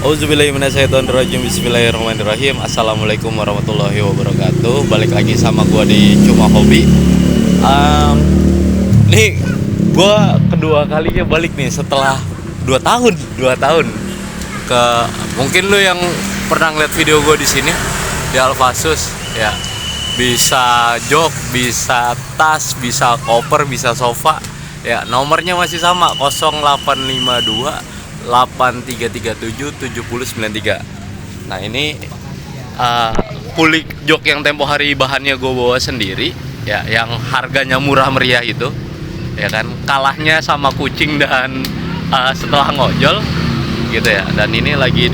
Auzubillahiminasyaitonirrajim. Bismillahirrahmanirrahim. Assalamualaikum warahmatullahi wabarakatuh. Balik lagi sama gua di Cuma Hobi. Nih gua kedua kalinya balik nih setelah 2 tahun. Ke mungkin lu yang pernah ngeliat video gua di sini di Alfasus ya. Bisa jok, bisa tas, bisa koper, bisa sofa. Ya, nomornya masih sama 0852 8337 7093. Nah ini kulik jok yang tempo hari bahannya gue bawa sendiri ya, yang harganya murah meriah itu ya kan, kalahnya sama kucing dan setelah ngojol gitu ya. Dan ini lagi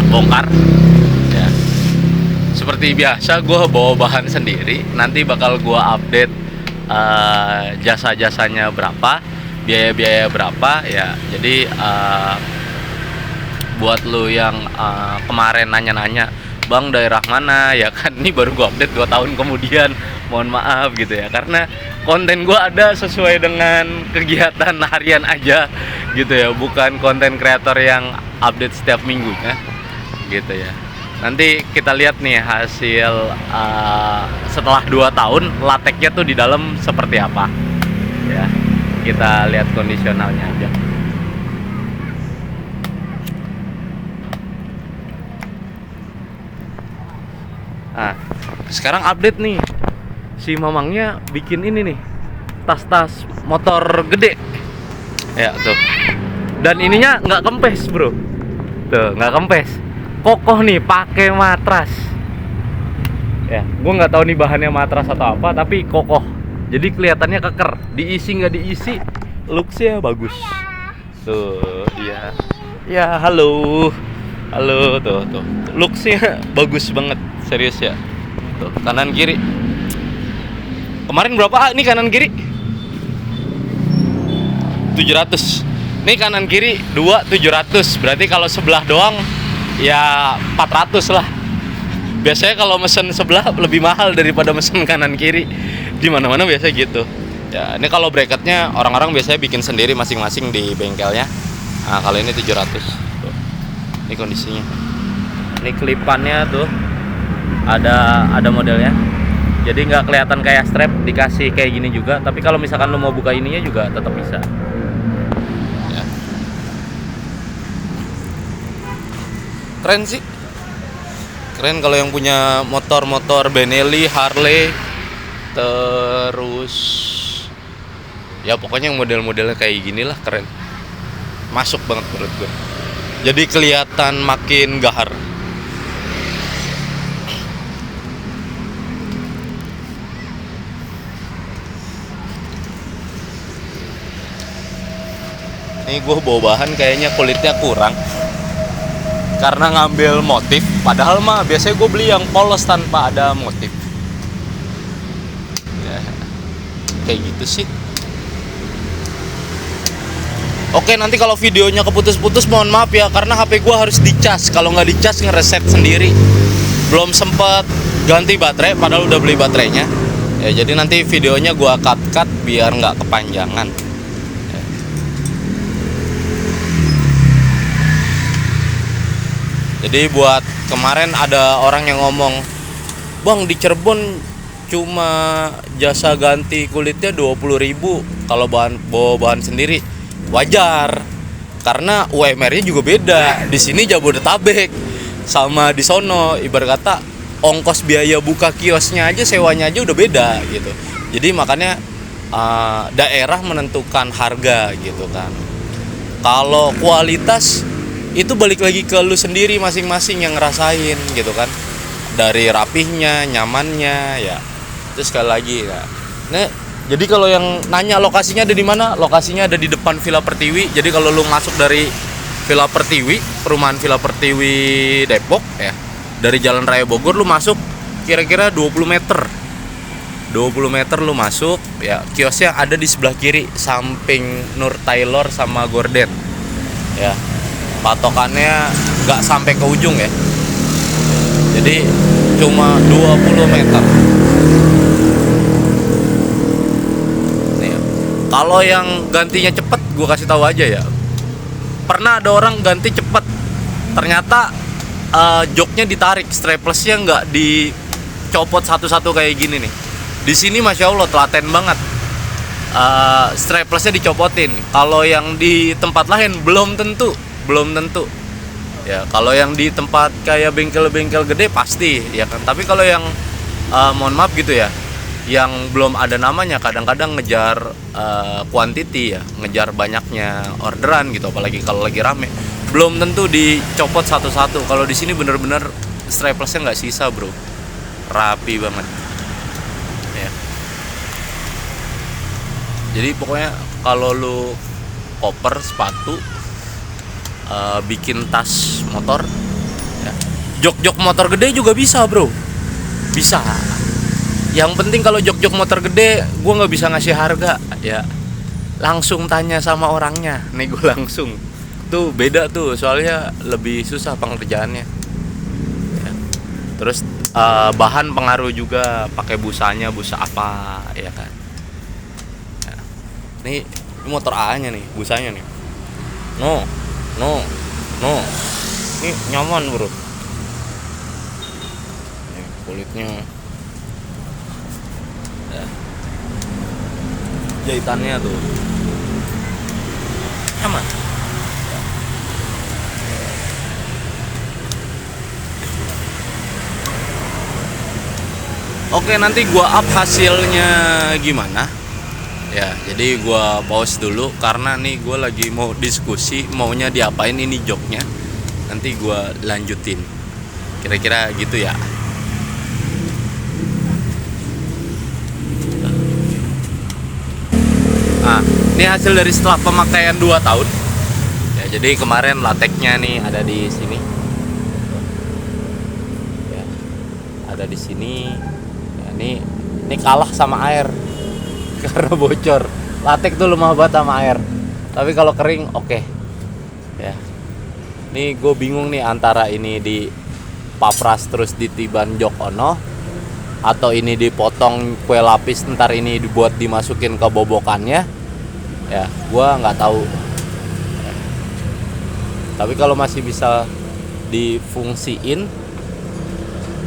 dibongkar ya. Seperti biasa gue bawa bahan sendiri, nanti bakal gue update jasa-jasanya berapa, biaya-biaya berapa ya. Jadi buat lu yang kemarin nanya-nanya, Bang daerah mana ya kan, ini baru gua update 2 tahun kemudian. Mohon maaf gitu ya, karena konten gua ada sesuai dengan kegiatan harian aja gitu ya, bukan konten kreator yang update setiap minggunya gitu ya. Nanti kita lihat nih hasil setelah 2 tahun lateknya tuh di dalam seperti apa ya. Kita lihat kondisionalnya aja. Nah, sekarang update nih. Si Mamangnya bikin ini nih, tas-tas motor gede. Ya tuh. Dan ininya nggak kempes, bro. Tuh, nggak kempes. Kokoh nih, pakai matras. Ya, gue nggak tahu nih bahannya matras atau apa, tapi kokoh. Jadi kelihatannya keker, diisi nggak diisi, looksnya bagus. Tuh, iya, ya halo, tuh, looksnya bagus banget, serius ya. Tuh, kanan kiri. Kemarin berapa? Ini kanan kiri 700. Ini kanan kiri 700. Berarti kalau sebelah doang ya 400 lah. Biasanya kalau mesen sebelah lebih mahal daripada mesen kanan kiri. Di mana-mana biasa gitu. Ya, ini kalau bracketnya orang-orang biasanya bikin sendiri masing-masing di bengkelnya. Nah, kalau ini 700. Tuh. Ini kondisinya. Ini klipannya tuh ada modelnya. Jadi nggak kelihatan kayak strap, dikasih kayak gini juga. Tapi kalau misalkan lo mau buka ininya juga tetap bisa. Ya. Keren sih. Keren kalau yang punya motor-motor Benelli, Harley, terus ya pokoknya yang model-modelnya kayak gini lah, keren. Masuk banget menurut gue. Jadi kelihatan makin gahar. Ini gue bawa bahan kayaknya kulitnya kurang, karena ngambil motif. Padahal mah biasanya gue beli yang polos tanpa ada motif ya, kayak gitu sih. Oke, nanti kalau videonya keputus-putus mohon maaf ya, karena HP gue harus dicas. Kalau nggak dicas ngereset sendiri. Belum sempet ganti baterai, padahal udah beli baterainya ya. Jadi nanti videonya gue cut biar nggak kepanjangan. Jadi buat kemarin ada orang yang ngomong, Bang di Cirebon cuma jasa ganti kulitnya 20.000 kalau bawa bahan sendiri. Wajar, karena UMR-nya juga beda. Di sini Jabodetabek sama di sono, ibarat kata ongkos biaya buka kiosnya aja, sewanya aja udah beda gitu. Jadi makanya daerah menentukan harga gitu kan. Kalau kualitas itu balik lagi ke lu sendiri masing-masing yang ngerasain gitu kan, dari rapihnya, nyamannya ya. Terus sekali lagi ya, nah, jadi kalau yang nanya lokasinya ada di mana, lokasinya ada di depan Villa Pertiwi. Jadi kalau lu masuk dari Villa Pertiwi, perumahan Villa Pertiwi Depok ya, dari Jalan Raya Bogor lu masuk kira-kira 20 meter lu masuk ya. Kiosnya ada di sebelah kiri samping Nur Taylor sama Gorden ya. Patokannya nggak sampai ke ujung ya, jadi cuma 20 meter. Nih, kalau yang gantinya cepet, gue kasih tahu aja ya, pernah ada orang ganti cepet, ternyata joknya ditarik, straplessnya nggak dicopot satu-satu kayak gini nih. Di sini masya Allah telaten banget, straplessnya dicopotin. Kalau yang di tempat lain belum tentu ya. Kalau yang di tempat kayak bengkel-bengkel gede pasti ya kan. Tapi kalau yang mohon maaf gitu ya, yang belum ada namanya, kadang-kadang ngejar quantity ya, ngejar banyaknya orderan gitu, apalagi kalau lagi rame, belum tentu dicopot satu-satu. Kalau di sini bener-bener straplessnya nggak sisa bro, rapi banget ya. Jadi pokoknya kalau lu koper, sepatu, bikin tas motor ya, jok-jok motor gede juga bisa bro, bisa. Yang penting kalau jok-jok motor gede, gue nggak bisa ngasih harga ya, langsung tanya sama orangnya, nego langsung. Tuh beda tuh, soalnya lebih susah pengerjaannya ya. Terus bahan pengaruh juga, pakai busanya, busa apa ya kan ya. Ini motor A nya nih, busanya nih, no ini nyaman bro. Ini kulitnya ya. Jahitannya tuh nyaman. Oke, nanti gua up hasilnya gimana ya. Jadi gua pause dulu karena nih gua lagi mau diskusi maunya diapain ini joknya. Nanti gua lanjutin kira-kira gitu ya. Nah, ini hasil dari setelah pemakaian 2 tahun ya. Jadi kemarin lateknya nih ada di sini ya, ada di sini ya. Ini kalah sama air karena bocor. Latek tuh lemah banget sama air, tapi kalau kering oke ya. Ini gue bingung nih antara ini di papras terus ditiban jok ono, atau ini dipotong kue lapis ntar ini dibuat dimasukin ke bobokannya ya, gua nggak tahu ya. Tapi kalau masih bisa difungsiin,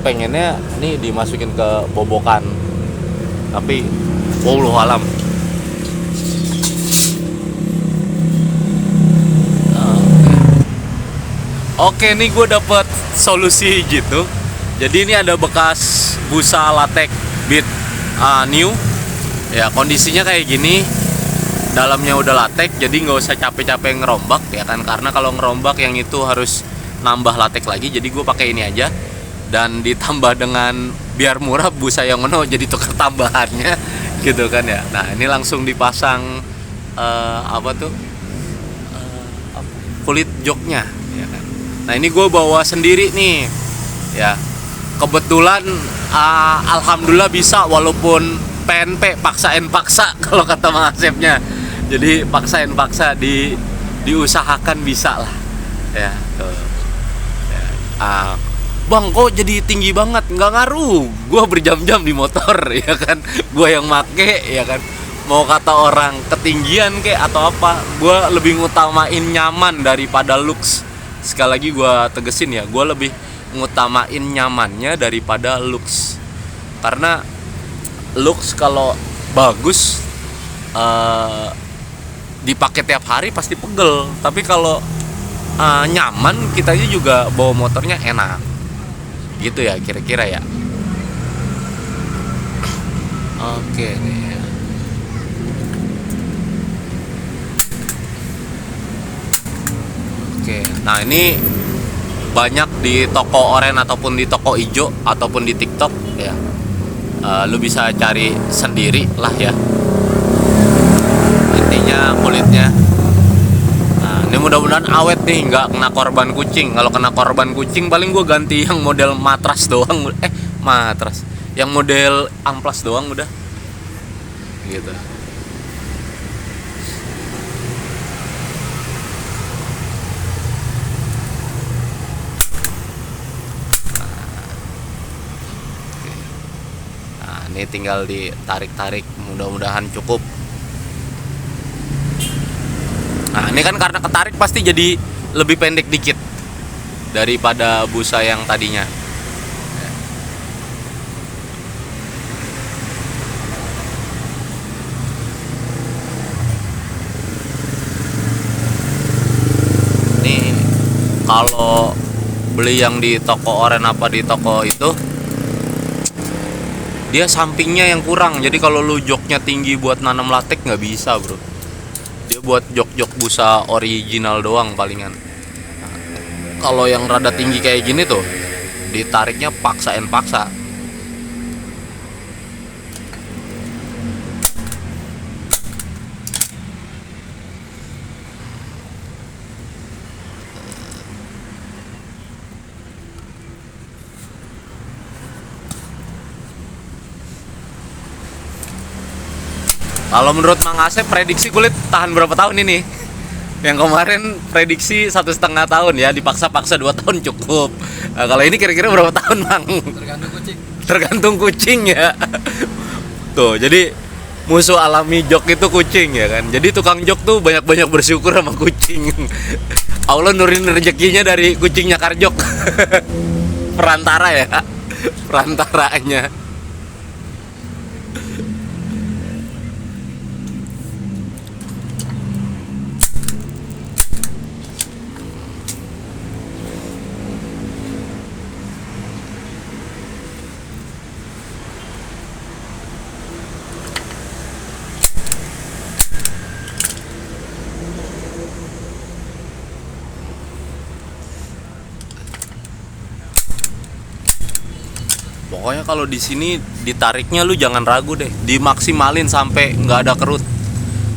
pengennya nih dimasukin ke bobokan. Tapi wallahu alam. Oke, nih gue dapet solusi gitu. Jadi ini ada bekas busa latek Beat new ya, kondisinya kayak gini. Dalamnya udah latek, jadi nggak usah capek-capek ngerombak ya kan, karena kalau ngerombak yang itu harus nambah latek lagi. Jadi gue pakai ini aja, dan ditambah dengan biar murah busa yang ono jadi tukar tambahannya gitu kan ya. Nah ini langsung dipasang kulit joknya ya kan. Nah ini gue bawa sendiri nih ya, kebetulan alhamdulillah bisa, walaupun PNP paksain paksa kalau kata Mang Asepnya. Jadi paksain paksa, diusahakan bisa lah ya tuh ya. Bang kok jadi tinggi banget? Nggak ngaruh, gue berjam-jam di motor ya kan, gue yang make ya kan. Mau kata orang ketinggian kek atau apa, gue lebih ngutamain nyaman daripada looks. Sekali lagi gue tegesin ya, gue lebih ngutamain nyamannya daripada looks. Karena looks kalau bagus dipakai tiap hari pasti pegel, tapi kalau nyaman, kita juga bawa motornya enak gitu ya kira-kira ya. Oke nih. Oke, nah ini banyak di toko oren ataupun di toko ijo ataupun di TikTok ya. Lu bisa cari sendiri lah ya, intinya kulitnya. Nah ini mudah-mudahan awet nih, nggak kena korban kucing. Kalau kena korban kucing paling gue ganti yang model matras doang, matras yang model amplas doang udah gitu. Ini tinggal ditarik-tarik, mudah-mudahan cukup. Nah Nah, ini kan karena ketarik pasti jadi lebih pendek dikit daripada busa yang tadinya. Nih kalau beli yang di toko oren apa di toko itu, dia sampingnya yang kurang. Jadi kalau lu joknya tinggi buat nanam latek nggak bisa, bro. Dia buat jok-jok busa original doang palingan. Kalau yang rada tinggi kayak gini tuh, ditariknya paksain paksa. Kalau menurut Mang Asep, prediksi kulit tahan berapa tahun ini? Yang kemarin prediksi 1,5 tahun ya, dipaksa-paksa 2 tahun cukup. Nah, kalau ini kira-kira berapa tahun, Mang? Tergantung kucing. Tergantung kucing ya. Tuh, jadi musuh alami jok itu kucing ya kan. Jadi tukang jok tuh banyak-banyak bersyukur sama kucing. Allah nurin rezekinya dari kucing nyakar jok. Perantara ya, perantaranya. Pokoknya kalau di sini ditariknya lu jangan ragu deh, dimaksimalin sampai nggak ada kerut.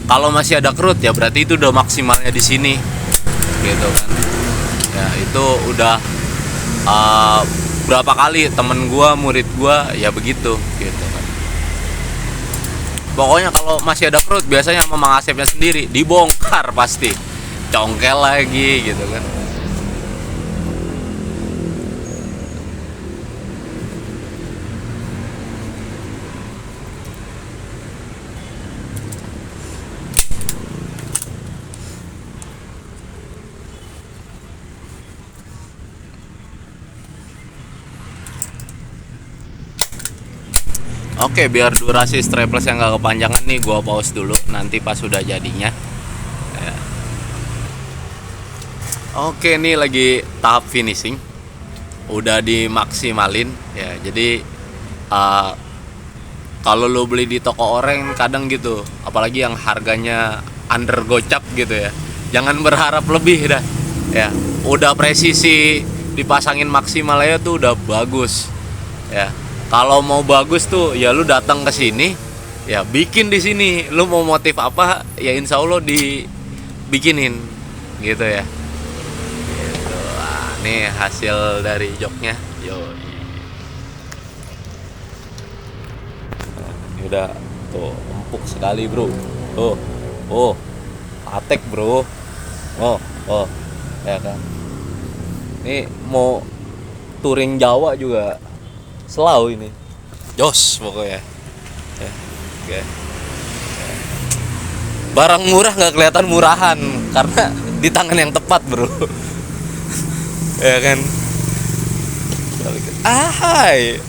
Kalau masih ada kerut ya berarti itu udah maksimalnya di sini, gitu kan. Ya itu udah berapa kali temen gua, murid gua ya begitu, gitu kan. Pokoknya kalau masih ada kerut biasanya sama Mang Asepnya sendiri dibongkar pasti, congkel lagi gitu kan. Oke, biar durasi strapless yang gak kepanjangan nih, gua pause dulu. Nanti pas sudah jadinya ya. Oke, nih lagi tahap finishing, udah dimaksimalin ya. Jadi kalau lo beli di toko oreng kadang gitu, apalagi yang harganya under gocap gitu ya, jangan berharap lebih dah ya. Udah presisi dipasangin maksimal aja tuh udah bagus ya. Kalau mau bagus tuh ya lu datang ke sini ya, bikin di sini. Lu mau motif apa ya insya Allah dibikinin gitu ya. Gitu. Nah, nih hasil dari joknya. Yo. Ini udah tuh empuk sekali, bro. Tuh. Oh. Atek, bro. Oh, ya kan. Ini mau touring Jawa juga selau ini, jos pokoknya ya, oke. Barang murah nggak kelihatan murahan karena di tangan yang tepat, bro. Ya kan. Hai,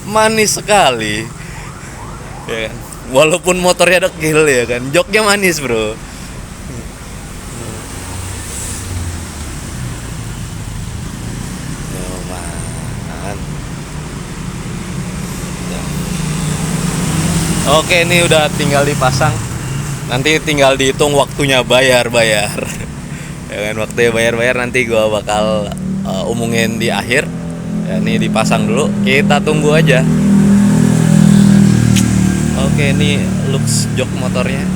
manis sekali ya kan, walaupun motornya dekil ya kan, joknya manis, bro. Oke, ini udah tinggal dipasang. Nanti tinggal dihitung waktunya bayar. Ya kan, waktunya bayar nanti gua bakal umungin di akhir. Ya, ini dipasang dulu. Kita tunggu aja. Oke, ini looks jok motornya.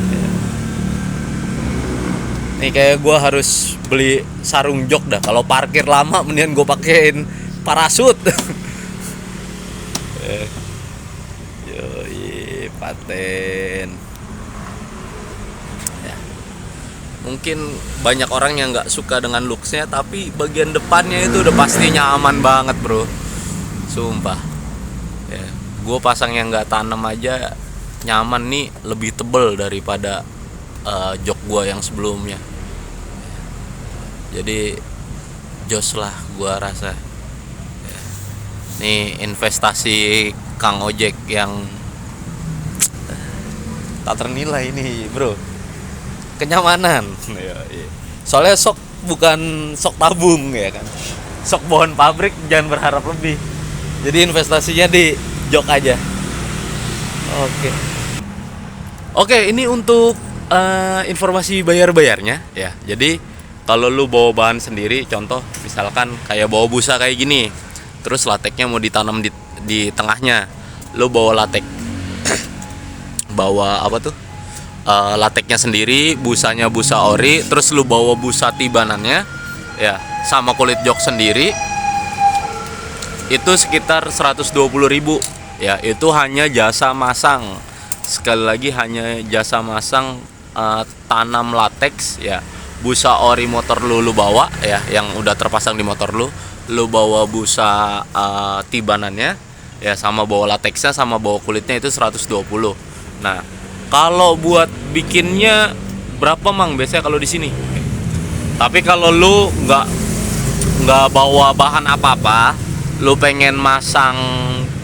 Nih kayak gua harus beli sarung jok dah. Kalau parkir lama mendingan gua pakein parasut. Paten ya. Mungkin banyak orang yang nggak suka dengan looksnya, tapi bagian depannya itu udah pasti nyaman banget, bro. Sumpah ya, gue pasang yang nggak tanam aja nyaman nih, lebih tebel daripada jok gue yang sebelumnya Jadi jos lah gua rasa. Nih investasi Kang Ojek yang tak ternilai ini, bro. Kenyamanan. Soalnya sok bukan sok tabung ya kan. Sok pohon pabrik, jangan berharap lebih. Jadi investasinya di jok aja. Oke, ini untuk informasi bayar-bayarnya ya. Jadi kalau lu bawa bahan sendiri, contoh misalkan kayak bawa busa kayak gini, terus lateknya mau ditanam di tengahnya, lu bawa latek, bawa apa tuh? Lateknya sendiri, busanya busa ori, terus lu bawa busa tibanannya, ya, sama kulit jok sendiri, itu sekitar 120.000. Ya, itu hanya jasa masang. Sekali lagi hanya jasa masang tanam lateks ya. Busa ori motor lu bawa ya, yang udah terpasang di motor lu bawa busa tibanannya ya, sama bawa lateksnya sama bawa kulitnya, itu 120. Nah, kalau buat bikinnya berapa Mang biasanya kalau di sini? Tapi kalau lu nggak bawa bahan apa-apa, lu pengen masang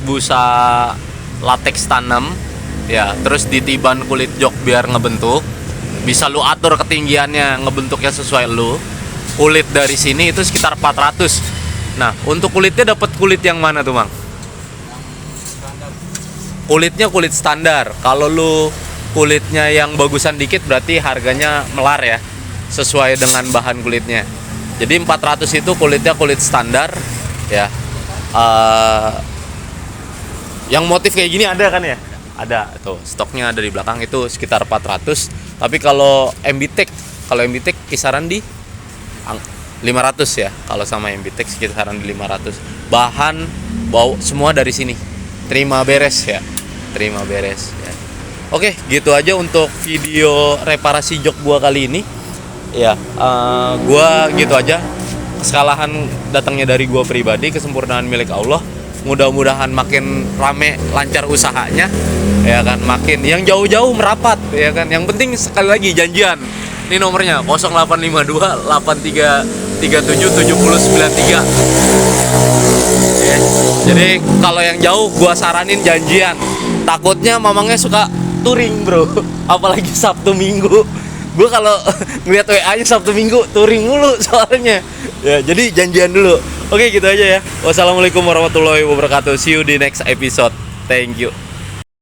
busa lateks tanam ya, terus ditiban kulit jok biar ngebentuk, bisa lu atur ketinggiannya ngebentuknya sesuai lu. Kulit dari sini itu sekitar 400. Nah, untuk kulitnya dapat kulit yang mana tuh Mang? Kulitnya kulit standar. Kalau lu kulitnya yang bagusan dikit berarti harganya melar ya, sesuai dengan bahan kulitnya. Jadi 400 itu kulitnya kulit standar ya. Yang motif kayak gini ada kan ya? Ada tuh, stoknya ada di belakang, itu sekitar 400. Tapi kalau MBTEK kisaran di 500 ya. Kalau sama MBTEK kisaran di 500. Bahan bawa semua dari sini. Terima beres ya. Oke, gitu aja untuk video reparasi jok gua kali ini. Ya, gua gitu aja. Kesalahan datangnya dari gua pribadi, kesempurnaan milik Allah. Mudah-mudahan makin rame, lancar usahanya ya kan, makin yang jauh-jauh merapat ya kan. Yang penting sekali lagi janjian. Ini nomornya 0852 8337 7093 ya. Jadi kalau yang jauh gua saranin janjian. Takutnya mamangnya suka touring, bro. Apalagi Sabtu Minggu. Gua kalau ngeliat WA-nya Sabtu Minggu touring mulu soalnya. Ya, jadi janjian dulu. Oke, gitu aja ya. Wassalamualaikum warahmatullahi wabarakatuh. See you di next episode. Thank you.